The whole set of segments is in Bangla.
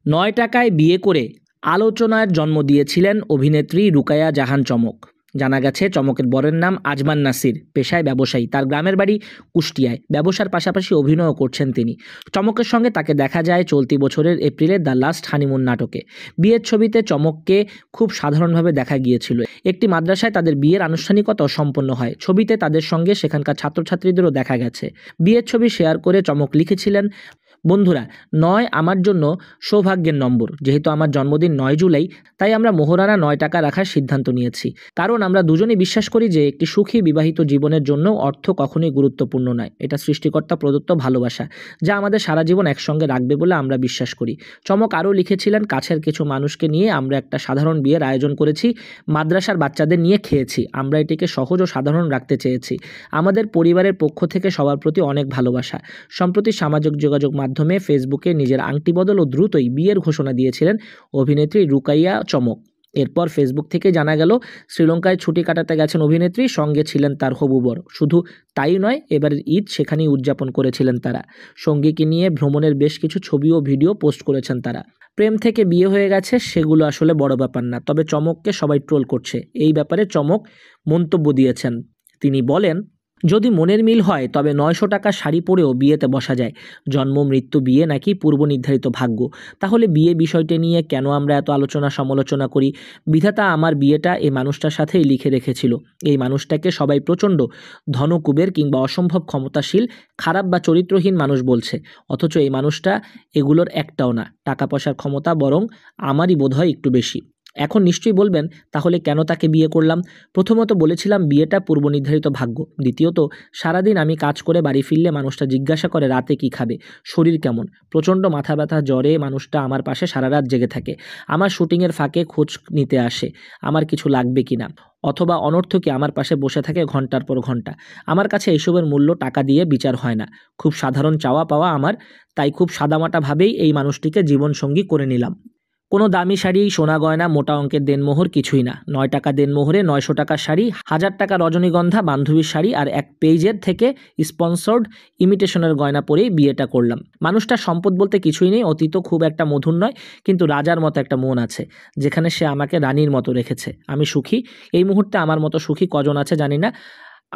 ৯ টাকায় বিয়ে করে আলোচনার জন্ম দিয়েছিলেন অভিনেত্রী রুকাইয়া জাহান চমক। জানা গেছে চমকের বরের নাম আজমান নাসির, পেশায় ব্যবসায়ী। তার গ্রামের বাড়ি কুষ্টিয়ায়। ব্যবসার পাশাপাশি অভিনয়ও করছেন তিনি। চমকের সঙ্গে তাকে দেখা যায় চলতি বছরের এপ্রিলে দ্য লাস্ট হানিমুন নাটকে। বিয়ের ছবিতে চমককে খুব সাধারণভাবে দেখা গিয়েছিল। একটি মাদ্রাসায় তাদের বিয়ের আনুষ্ঠানিকতাও সম্পন্ন হয়। ছবিতে তাদের সঙ্গে সেখানকার ছাত্রছাত্রীদেরও দেখা গেছে। বিয়ের ছবি শেয়ার করে চমক লিখেছিলেন, বন্ধুরা, ৯ আমার জন্য সৌভাগ্যের নম্বর। যেহেতু আমার জন্মদিন ৯ জুলাই, তাই আমরা মোহরানা ৯ টাকা রাখার সিদ্ধান্ত নিয়েছি। কারণ আমরা দুজনেই বিশ্বাস করি যে একটি সুখী বিবাহিত জীবনের জন্য অর্থ কখনোই গুরুত্বপূর্ণ নয়। এটা সৃষ্টিকর্তা প্রদত্ত ভালোবাসা, যা আমাদের সারা জীবন একসঙ্গে রাখবে বলে আমরা বিশ্বাস করি। চমক আরও লিখেছিলেন, কাছের কিছু মানুষকে নিয়ে আমরা একটা সাধারণ বিয়ের আয়োজন করেছি। মাদ্রাসার বাচ্চাদের নিয়ে খেয়েছি। আমরা এটিকে সহজ ও সাধারণ রাখতে চেয়েছি। আমাদের পরিবারের পক্ষ থেকে সবার প্রতি অনেক ভালোবাসা। সম্প্রতি সামাজিক যোগাযোগ মাধ্যমে ফেসবুকে নিজের আংটি বদল ও দ্রুতই বিয়ের ঘোষণা দিয়েছিলেন অভিনেত্রী রুকাইয়া চমক। এরপর ফেসবুক থেকে জানা গেল শ্রীলঙ্কায় ছুটি কাটাতে গেছেন অভিনেত্রী, সঙ্গে ছিলেন তার হবু বর। শুধু তাই নয়, এবারের ঈদ সেখানেই উদযাপন করেছিলেন তারা। সঙ্গীকে নিয়ে ভ্রমণের বেশ কিছু ছবি ও ভিডিও পোস্ট করেছেন তারা। প্রেম থেকে বিয়ে হয়ে গেছে সেগুলো আসলে বড় ব্যাপার না, তবে চমককে সবাই ট্রোল করছে। এই ব্যাপারে চমক মন্তব্য দিয়েছেন। তিনি বলেন, যদি মনের মিল হয় তবে ৯০০ টাকা শাড়ি পরেও বিয়েতে বসা যায়। জন্ম মৃত্যু বিয়ে নাকি পূর্ব নির্ধারিত ভাগ্য? তাহলে বিয়ে বিষয়টি নিয়ে কেন আমরা এত আলোচনা সমালোচনা করি? বিধাতা আমার বিয়েটা এই মানুষটার সাথেই লিখে রেখেছিল। এই মানুষটাকে সবাই প্রচণ্ড ধনকুবের কিংবা অসম্ভব ক্ষমতাশীল, খারাপ বা চরিত্রহীন মানুষ বলছে, অথচ এই মানুষটা এগুলোর একটাও না। টাকা পয়সার ক্ষমতা বরং আমারই বোধহয় একটু বেশি। এখন নিশ্চয়ই বলবেন, তাহলে কেন তাকে বিয়ে করলাম? প্রথমত বলেছিলাম বিয়েটা পূর্ব নির্ধারিত ভাগ্য। দ্বিতীয়ত, সারাদিন আমি কাজ করে বাড়ি ফিরলে মানুষটা জিজ্ঞাসা করে রাতে কি খাবে, শরীর কেমন। প্রচণ্ড মাথা ব্যথা জ্বরে মানুষটা আমার পাশে সারা রাত জেগে থাকে। আমার শুটিংয়ের ফাঁকে খোঁজ নিতে আসে আমার কিছু লাগবে কিনা, অথবা অনর্থকী আমার পাশে বসে থাকে ঘন্টার পর ঘন্টা। আমার কাছে এসবের মূল্য টাকা দিয়ে বিচার হয় না। খুব সাধারণ চাওয়া পাওয়া আমার, তাই খুব সাদামাটাভাবেই এই মানুষটিকে জীবনসঙ্গী করে নিলাম। কোনো দামি শাড়ি, সোনা গয়না, মোটা অঙ্কের দেনমোহর কিছুই না। ৯ টাকা দেনমোহরে ৯০০ টাকার শাড়ি, ১০০০ টাকা রজনীগন্ধা বান্ধবীর শাড়ি আর এক পেজের থেকে স্পন্সর্ড ইমিটেশনের গয়না পরেই বিয়েটা করলাম। মানুষটার সম্পদ বলতে কিছুই নেই, অতীত খুব একটা মধুর নয়, কিন্তু রাজার মতো একটা মন আছে, যেখানে সে আমাকে রানীর মতো রেখেছে। আমি সুখী। এই মুহূর্তে আমার মতো সুখী কজন আছে জানি না।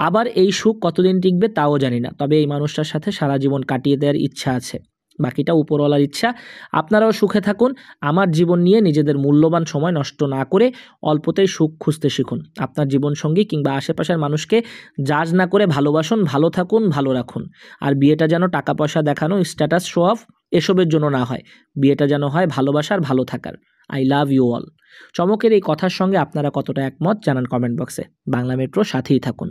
আবার এই সুখ কতদিন টিকবে তাও জানি না। তবে এই মানুষটার সাথে সারা জীবন কাটিয়ে দেওয়ার ইচ্ছা আছে। বাকিটা উপরওয়ালার ইচ্ছা। আপনারাও সুখে থাকুন। আমার জীবন নিয়ে নিজেদের মূল্যবান সময় নষ্ট না করে অল্পতেই সুখ খুঁজতে শিখুন। আপনার জীবনসঙ্গী কিংবা আশেপাশের মানুষকে জাজ না করে ভালোবাসুন, ভালো থাকুন, ভালো রাখুন। আর বিয়েটা যেন টাকা পয়সা দেখানো, স্ট্যাটাস শো অফ এসবের জন্য না হয়। বিয়েটা যেন হয় ভালোবাসার, ভালো থাকার। I love you all. চমকের এই কথার সঙ্গে আপনারা কতটা একমত জানান কমেন্ট বক্সে। বাংলা মেট্রো সাথেই থাকুন।